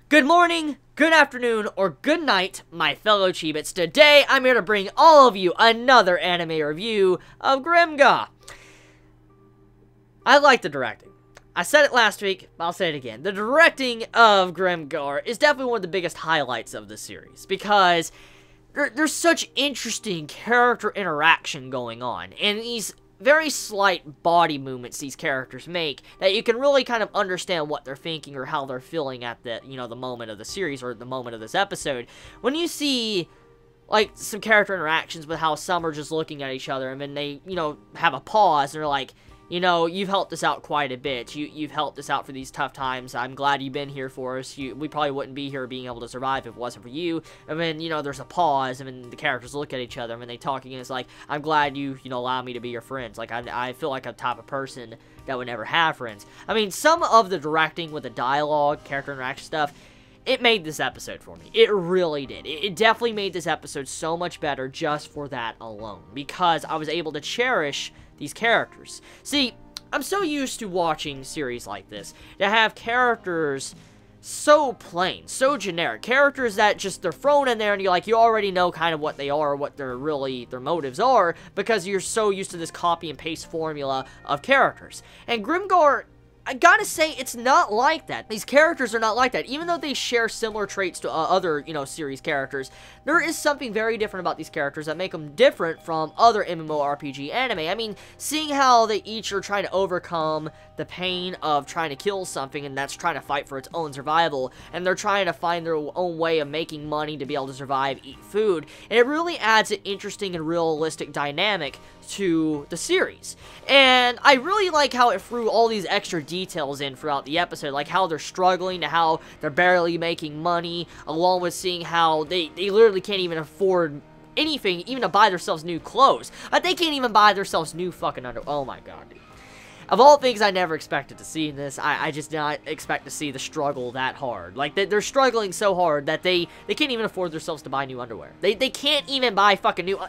Good morning, good afternoon, or good night, my fellow Chibits. Today, I'm here to bring all of you another anime review of Grimgar. I like the directing. I said it last week, but I'll say it again. The directing of Grimgar is definitely one of the biggest highlights of the series, because there's such interesting character interaction going on, and these very slight body movements these characters make that you can really kind of understand what they're thinking or how they're feeling at the, the moment of the series or the moment of this episode. When you see, like, some character interactions with how some are just looking at each other and then they, have a pause and they're like, you've helped us out quite a bit. You've helped us out for these tough times. I'm glad you've been here for us. We probably wouldn't be here being able to survive if it wasn't for you. And then, there's a pause, and then the characters look at each other, and then they talk again. It's like, I'm glad you, allow me to be your friends. Like, I feel like I'm the type of person that would never have friends. I mean, some of the directing with the dialogue, character interaction stuff, it made this episode for me. It really did. It definitely made this episode so much better just for that alone, because I was able to cherish these characters. See, I'm so used to watching series like this to have characters so plain, so generic, characters that just they're thrown in there and you already know kind of what they are, what their motives are, because you're so used to this copy and paste formula of characters. And Grimgar, I gotta say, it's not like that. These characters are not like that. Even though they share similar traits to other, series characters, there is something very different about these characters that make them different from other MMORPG anime. I mean, seeing how they each are trying to overcome the pain of trying to kill something, and that's trying to fight for its own survival, and they're trying to find their own way of making money to be able to survive, eat food, and it really adds an interesting and realistic dynamic to the series. And I really like how it threw all these extra details in throughout the episode, like how they're struggling to how they're barely making money, along with seeing how they literally can't even afford anything, even to buy themselves new clothes. They can't even buy themselves new fucking oh my god, dude. Of all things I never expected to see in this, I just did not expect to see the struggle that hard. Like, they're struggling so hard that they can't even afford themselves to buy new underwear. They can't even buy fucking new...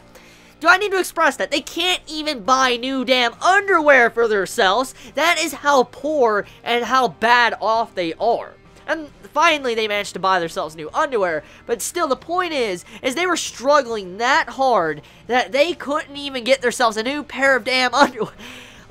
Do I need to express that? They can't even buy new damn underwear for themselves. That is how poor and how bad off they are. And finally, they managed to buy themselves new underwear. But still, the point is they were struggling that hard that they couldn't even get themselves a new pair of damn underwear.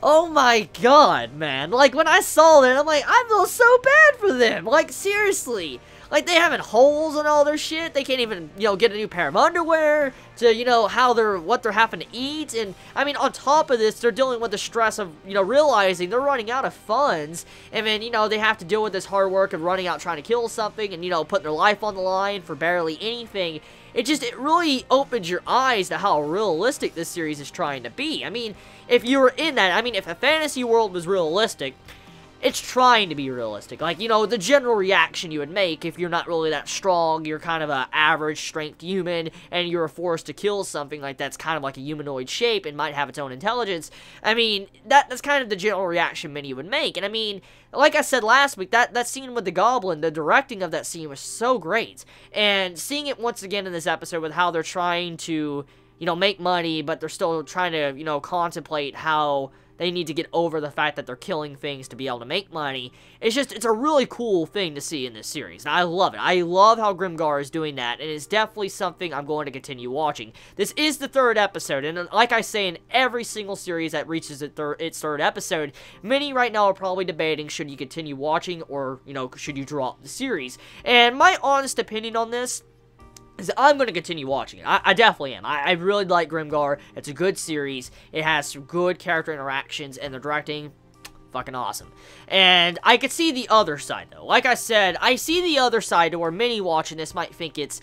Oh my god, man. Like, when I saw that, I'm like, I feel so bad for them. Like, seriously. Like, they having holes in all their shit. They can't even, get a new pair of underwear to, what they're having to eat. And, I mean, on top of this, they're dealing with the stress of, realizing they're running out of funds. And then, they have to deal with this hard work of running out trying to kill something and, putting their life on the line for barely anything. It really opens your eyes to how realistic this series is trying to be. I mean, if you were in that, if a fantasy world was realistic, it's trying to be realistic. Like, the general reaction you would make if you're not really that strong, you're kind of an average strength human, and you're forced to kill something like that's kind of like a humanoid shape and might have its own intelligence. I mean, that's kind of the general reaction many would make. And I mean, like I said last week, that scene with the goblin, the directing of that scene was so great. And seeing it once again in this episode with how they're trying to, make money, but they're still trying to, contemplate how they need to get over the fact that they're killing things to be able to make money. It's a really cool thing to see in this series, and I love it. I love how Grimgar is doing that, and it's definitely something I'm going to continue watching. This is the third episode, and like I say in every single series that reaches its third episode, many right now are probably debating, should you continue watching, or, should you drop the series? And my honest opinion on this is I'm going to continue watching it. I definitely am. I really like Grimgar. It's a good series. It has some good character interactions, and the directing, fucking awesome. And I could see the other side, though. Like I said, I see the other side to where many watching this might think it's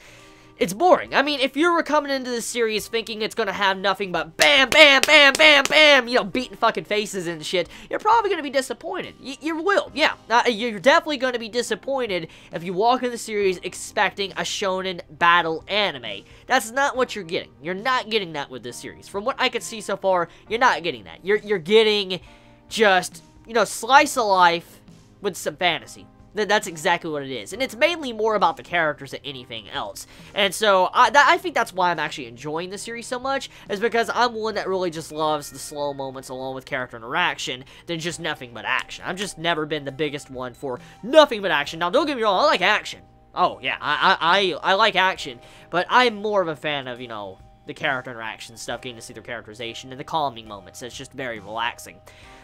boring. I mean, if you were coming into this series thinking it's gonna have nothing but bam, bam, bam, bam, bam, beating fucking faces and shit, you're probably gonna be disappointed. You will, yeah. You're definitely gonna be disappointed if you walk in the series expecting a shonen battle anime. That's not what you're getting. You're not getting that with this series. From what I could see so far, you're not getting that. You're getting just, slice of life with some fantasy. That's exactly what it is. And it's mainly more about the characters than anything else. And so, I think that's why I'm actually enjoying the series so much, is because I'm one that really just loves the slow moments along with character interaction than just nothing but action. I've just never been the biggest one for nothing but action. Now, don't get me wrong, I like action. Oh, yeah, I like action, but I'm more of a fan of, you know, the character interaction stuff, getting to see their characterization, and the calming moments. It's just very relaxing.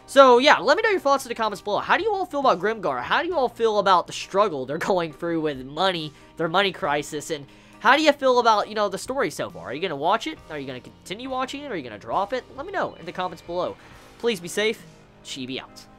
So, yeah, let me know your thoughts in the comments below. How do you all feel about Grimgar? How do you all feel about the struggle they're going through with money, their money crisis, and how do you feel about, you know, the story so far? Are you going to watch it? Are you going to continue watching it? Are you going to drop it? Let me know in the comments below. Please be safe. Chibi out.